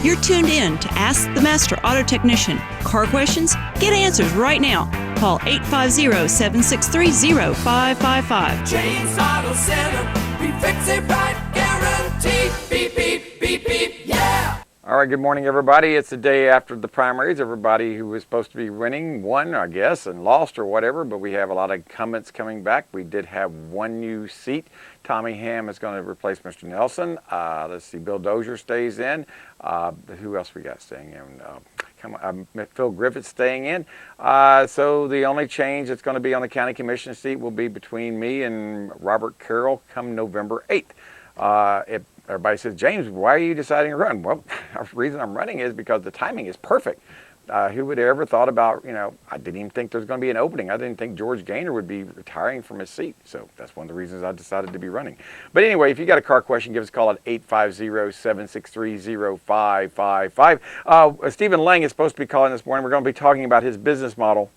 You're tuned in to Ask the Master Auto Technician. Car questions? Get answers right now. Call 850-763-0555. James Auto Center, we fix it right, guaranteed. Beep, beep, beep, beep, yeah. All right, good morning, everybody. It's the day after the primaries. Everybody who was supposed to be winning won, I guess, and lost or whatever, but we have a lot of incumbents coming back. We did have one new seat. Tommy Ham is going to replace Mr. Nelson. Let's see, Bill Dozier stays in. Who else we got staying in? Phil Griffith staying in. So the only change that's going to be on the county commission seat will be between me and Robert Carroll come November 8th. Everybody says, James, why are you deciding to run? Well, the reason I'm running is because the timing is perfect. Who would have ever thought about, I didn't even think there's going to be an opening. I didn't think George Gaynor would be retiring from his seat. So that's one of the reasons I decided to be running. But anyway, if you got a car question, give us a call at 850-763-0555. Stephen Lang is supposed to be calling this morning. We're going to be talking about his business model,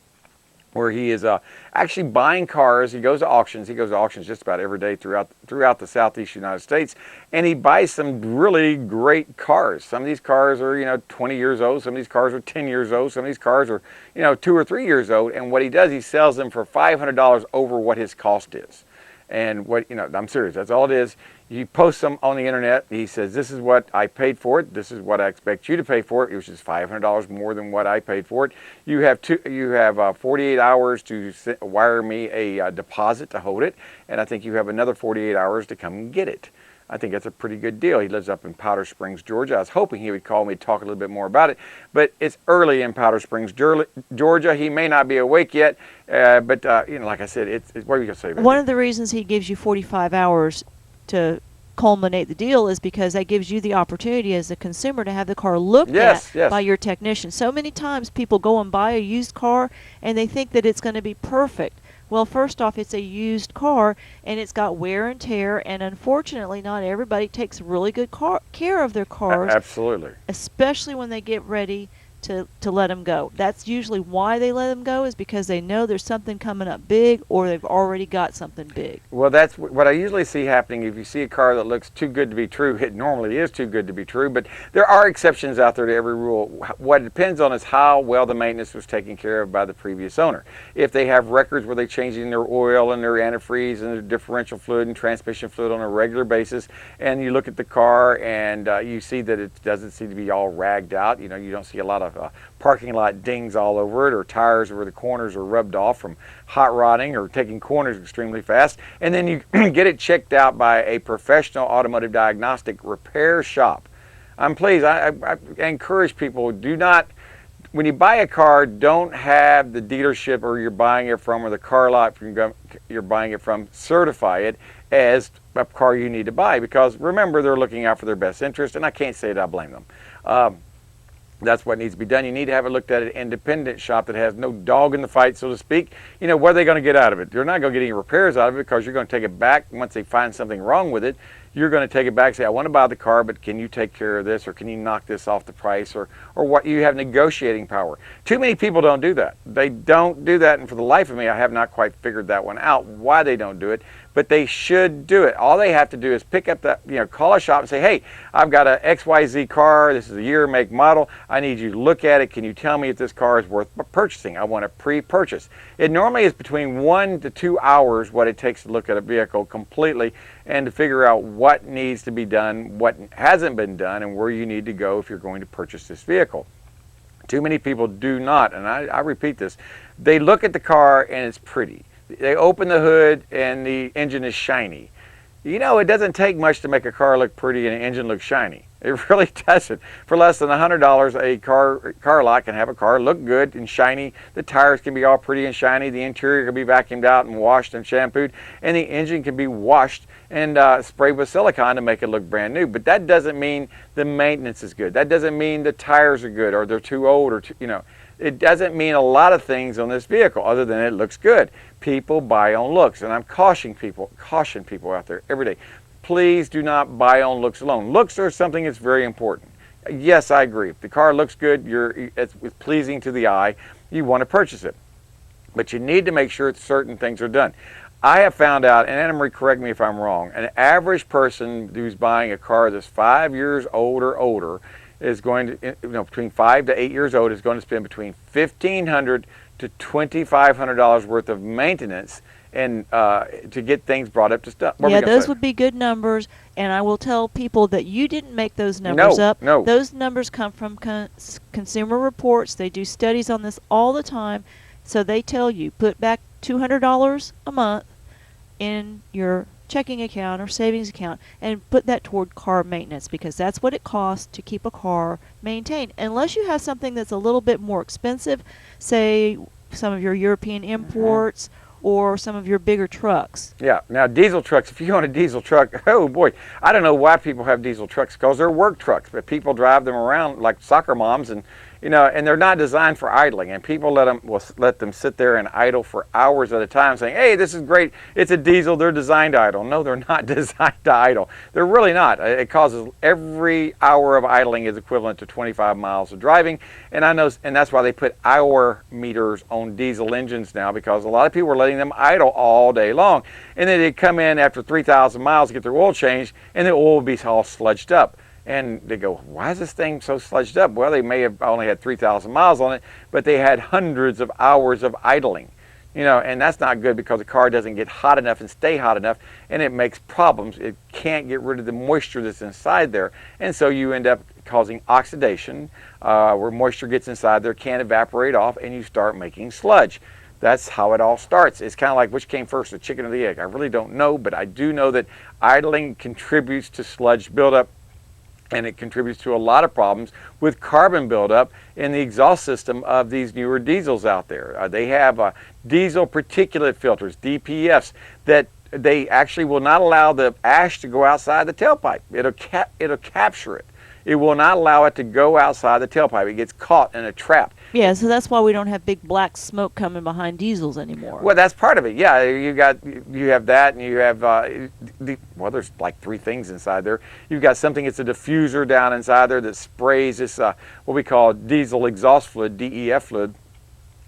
where he is actually buying cars. He goes to auctions. He goes to auctions just about every day throughout the southeast United States, and he buys some really great cars. Some of these cars are 20 years old. Some of these cars are 10 years old. Some of these cars are 2 or 3 years old. And what he does, he sells them for $500 over what his cost is. And I'm serious. That's all it is. He posts them on the internet. He says, this is what I paid for it. This is what I expect you to pay for it, which is $500 more than what I paid for it. You have 48 hours to wire me a deposit to hold it. And I think you have another 48 hours to come and get it. I think that's a pretty good deal. He lives up in Powder Springs, Georgia. I was hoping he would call me to talk a little bit more about it, but it's early in Powder Springs, Georgia. He may not be awake yet, but like I said, it's what are you going to say about it? One of the reasons he gives you 45 hours to culminate the deal is because that gives you the opportunity as a consumer to have the car looked at by your technician. So many times people go and buy a used car and they think that it's going to be perfect. Well, first off, it's a used car, and it's got wear and tear, and unfortunately, not everybody takes really good care of their cars. Absolutely. Especially when they get ready to let them go. That's usually why they let them go, is because they know there's something coming up big, or they've already got something big. Well, that's what I usually see happening. If you see a car that looks too good to be true, it normally is too good to be true, but there are exceptions out there to every rule. What it depends on is how well the maintenance was taken care of by the previous owner. If they have records where they're changing their oil and their antifreeze and their differential fluid and transmission fluid on a regular basis, and you look at the car and you see that it doesn't seem to be all ragged out, you don't see a lot of parking lot dings all over it, or tires where the corners are rubbed off from hot rodding or taking corners extremely fast, and then you get it checked out by a professional automotive diagnostic repair shop. Please, I encourage people, do not, when you buy a car, don't have the dealership or you're buying it from, or the car lot you're buying it from, certify it as a car you need to buy, because remember, they're looking out for their best interest, and I can't say that I blame them. That's what needs to be done. You need to have it looked at an independent shop that has no dog in the fight, so to speak. What are they going to get out of it? They're not going to get any repairs out of it, because you're going to take it back once they find something wrong with it. You're going to take it back and say, I want to buy the car, but can you take care of this, or can you knock this off the price, or what? You have negotiating power. Too many people don't do that. They don't do that, and for the life of me, I have not quite figured that one out, why they don't do it. But they should do it. All they have to do is pick up that, call a shop and say, hey, I've got a XYZ car. This is a year, make, model. I need you to look at it. Can you tell me if this car is worth purchasing? I want a pre-purchase. It normally is between 1 to 2 hours what it takes to look at a vehicle completely and to figure out what needs to be done, what hasn't been done, and where you need to go if you're going to purchase this vehicle. Too many people do not, and I repeat this, they look at the car and it's pretty. They open the hood and the engine is shiny. It doesn't take much to make a car look pretty and an engine look shiny. It really doesn't. For less than $100, a car lot can have a car look good and shiny. The tires can be all pretty and shiny. The interior can be vacuumed out and washed and shampooed. And the engine can be washed and sprayed with silicone to make it look brand new. But that doesn't mean the maintenance is good. That doesn't mean the tires are good, or they're too old, or it doesn't mean a lot of things on this vehicle other than it looks good. People buy on looks, and I'm caution people out there every day. Please do not buy on looks alone. Looks are something that's very important. Yes, I agree. If the car looks good, it's pleasing to the eye, you want to purchase it. But you need to make sure that certain things are done. I have found out, and Anna Marie, correct me if I'm wrong, an average person who's buying a car that's 5 years old or older is going to, between 5 to 8 years old, is going to spend between $1,500 to $2,500 worth of maintenance and to get things brought up to stuff. Yeah, those would be good numbers, and I will tell people that you didn't make those numbers up. No. Those numbers come from Consumer Reports. They do studies on this all the time, so they tell you put back $200 a month in your checking account or savings account and put that toward car maintenance, because that's what it costs to keep a car maintained. Unless you have something that's a little bit more expensive, say some of your European imports, or some of your bigger trucks. Yeah. Now, diesel trucks, if you own a diesel truck, oh boy, I don't know why people have diesel trucks, because they're work trucks, but people drive them around like soccer moms, and and they're not designed for idling, and people let them sit there and idle for hours at a time saying, hey, this is great, it's a diesel, they're designed to idle. No, they're not designed to idle. They're really not. It causes, every hour of idling is equivalent to 25 miles of driving, and that's why they put hour meters on diesel engines now, because a lot of people are letting them idle all day long, and then they come in after 3,000 miles to get their oil changed, and the oil will be all sludged up. And they go, why is this thing so sludged up? Well, they may have only had 3,000 miles on it, but they had hundreds of hours of idling. And that's not good, because the car doesn't get hot enough and stay hot enough, and it makes problems. It can't get rid of the moisture that's inside there, and so you end up causing oxidation, where moisture gets inside there, can't evaporate off, and you start making sludge. That's how it all starts. It's kind of like, which came first, the chicken or the egg? I really don't know, but I do know that idling contributes to sludge buildup, and it contributes to a lot of problems with carbon buildup in the exhaust system of these newer diesels out there. They have diesel particulate filters, DPFs, that they actually will not allow the ash to go outside the tailpipe. It'll capture it. It will not allow it to go outside the tailpipe. It gets caught in a trap. Yeah, so that's why we don't have big black smoke coming behind diesels anymore. Well, that's part of it. Yeah, you have that, and you have there's like 3 things inside there. You've got something, it's a diffuser down inside there that sprays this what we call diesel exhaust fluid, DEF fluid.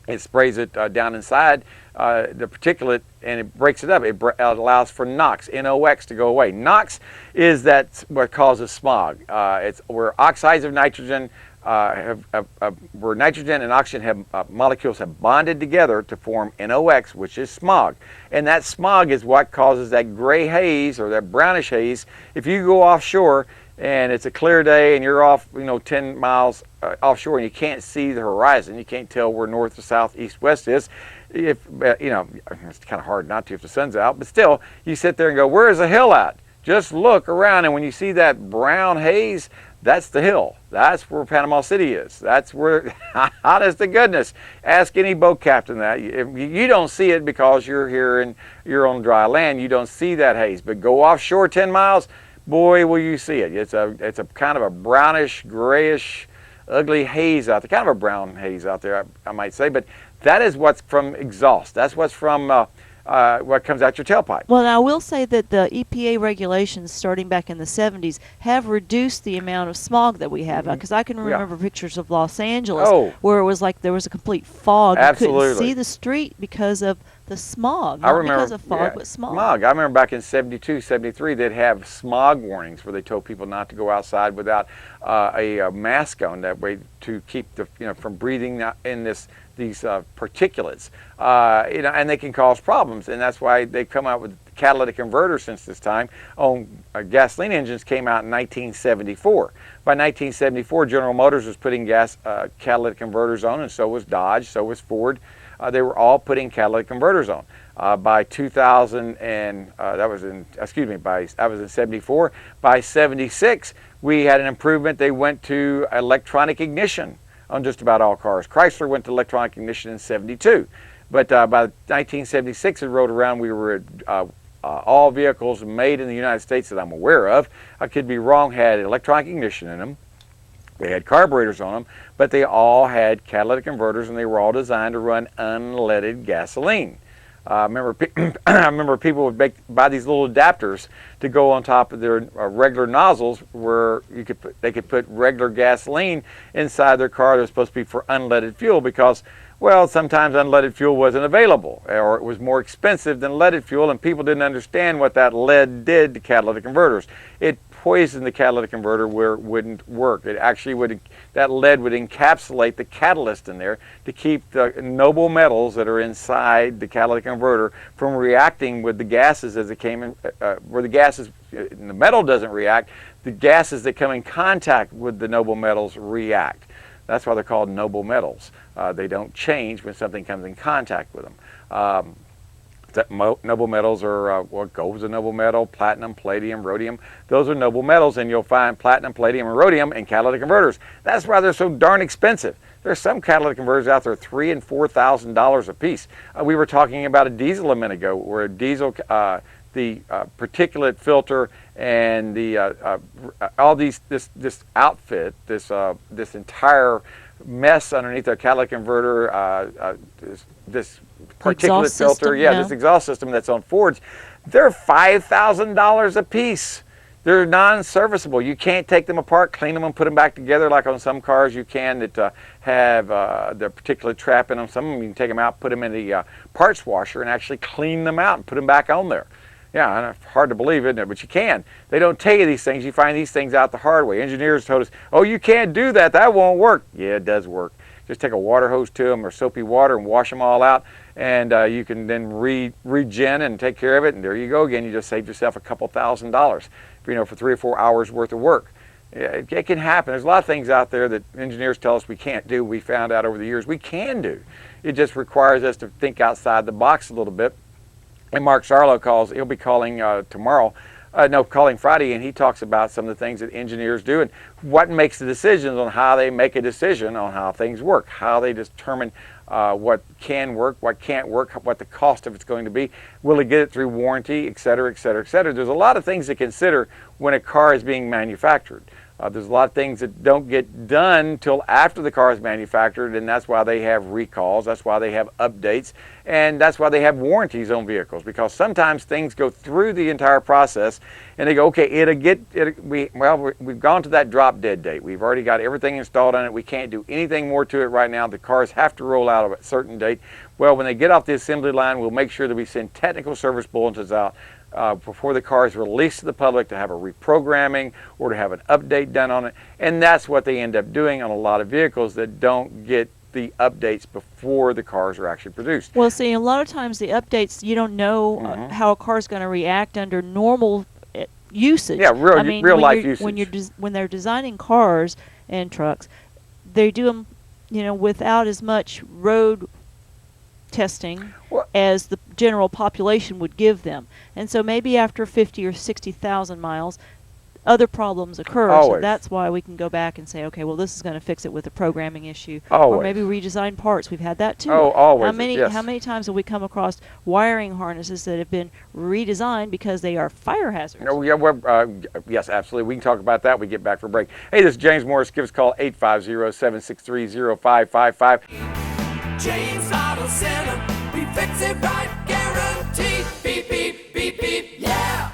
It sprays it down inside the particulate, and it breaks it up. It allows for NOx, NOx, to go away. NOx is what causes smog. It's where oxides of nitrogen where nitrogen and oxygen molecules have bonded together to form NOx, which is smog. And that smog is what causes that gray haze or that brownish haze. If you go offshore and it's a clear day and you're off 10 miles offshore and you can't see the horizon, you can't tell where north to south, east, west is, it's kind of hard not to if the sun's out, but still you sit there and go, where's the hill at? Just look around, and when you see that brown haze, that's the hill. That's where Panama City is. That's where, honest to goodness, ask any boat captain that. You don't see it because you're here and you're on dry land. You don't see that haze. But go offshore 10 miles, boy, will you see it. It's a kind of a brownish, grayish, ugly haze out there. Kind of a brown haze out there, I might say. But that is what's from exhaust. That's what's from what comes out your tailpipe. Well, I will say that the EPA regulations starting back in the 70s have reduced the amount of smog that we have, because I can remember pictures of Los Angeles where it was like there was a complete fog. Absolutely. You couldn't see the street because of the smog. I remember, because of fog, but smog. I remember back in 72, 73, they'd have smog warnings where they told people not to go outside without a mask on, that way to keep from breathing in these particulates, and they can cause problems, and that's why they come out with catalytic converters since this time. Gasoline engines came out in 1974. By 1974, General Motors was putting catalytic converters on, and so was Dodge, so was Ford. They were all putting catalytic converters on. By 2000, and that was in 74. By 76, we had an improvement. They went to electronic ignition on just about all cars. Chrysler went to electronic ignition in 72. But by 1976, it rolled around, we were all vehicles made in the United States that I'm aware of, I could be wrong, had electronic ignition in them. They had carburetors on them, but they all had catalytic converters, and they were all designed to run unleaded gasoline. I remember people would buy these little adapters to go on top of their regular nozzles, where they could put regular gasoline inside their car that was supposed to be for unleaded fuel, because, well, sometimes unleaded fuel wasn't available, or it was more expensive than leaded fuel, and people didn't understand what that lead did to catalytic converters. It poison the catalytic converter where it wouldn't work. It actually would, that lead would encapsulate the catalyst in there to keep the noble metals that are inside the catalytic converter from reacting with the gases as it came in, where the gases, the metal doesn't react, the gases that come in contact with the noble metals react. That's why they're called noble metals. They don't change when something comes in contact with them. Noble metals are what gold's a noble metal, platinum, palladium, rhodium. Those are noble metals, and you'll find platinum, palladium, and rhodium in catalytic converters. That's why they're so darn expensive. There's some catalytic converters out there $3,000 and $4,000 a piece. We were talking about a diesel a minute ago, where a diesel, the particulate filter and the all these this outfit, this entire mess underneath our catalytic converter, this particulate filter, this exhaust system that's on Fords, they're $5,000 a piece. They're non-serviceable. You can't take them apart, clean them, and put them back together like on some cars you can that have the particulate trap in them. Some of them you can take them out, put them in the parts washer, and actually clean them out and put them back on there. Yeah, hard to believe, isn't it? But you can. They don't tell you these things. You find these things out the hard way. Engineers told us, oh, you can't do that. That won't work. Yeah, it does work. Just take a water hose to them or soapy water and wash them all out, and you can then regen and take care of it, and there you go again. You just saved yourself a couple $1,000s, for 3 or 4 hours worth of work. It can happen. There's a lot of things out there that engineers tell us we can't do. We found out over the years we can do. It just requires us to think outside the box a little bit. And Mark Sarlo calls, he'll be calling calling Friday, and he talks about some of the things that engineers do and what makes the decisions on how they make a decision on how things work, how they determine what can work, what can't work, what the cost of it's going to be, will it get it through warranty, et cetera, et cetera, et cetera. There's a lot of things to consider when a car is being manufactured. There's a lot of things that don't get done till after the car is manufactured, and that's why they have recalls, that's why they have updates, and that's why they have warranties on vehicles, because sometimes things go through the entire process and they go, okay, we've gone to that drop dead date. We've already got everything installed on it. We can't do anything more to it right now. The cars have to roll out at a certain date. Well, when they get off the assembly line, we'll make sure that we send technical service bulletins out before the car is released to the public to have a reprogramming or to have an update done on it. And that's what they end up doing on a lot of vehicles that don't get the updates before the cars are actually produced. Well, see, a lot of times the updates, you don't know how a car is going to react under normal usage. Yeah, real life usage. When they're designing cars and trucks, they do them, without as much road testing as the general population would give them. And so maybe after 50 or 60,000 miles, other problems occur. Always. So that's why we can go back and say, okay, well, this is going to fix it with a programming issue. Always. Or maybe redesign parts. We've had that too. Oh, always. How many times have we come across wiring harnesses that have been redesigned because they are fire hazards? Oh, yeah, yes, absolutely. We can talk about that when we get back for break. Hey, this is James Morris. Give us a call, 850-763-0555. James Auto Center, we fix it right, guaranteed. Beep, beep, beep, beep, yeah.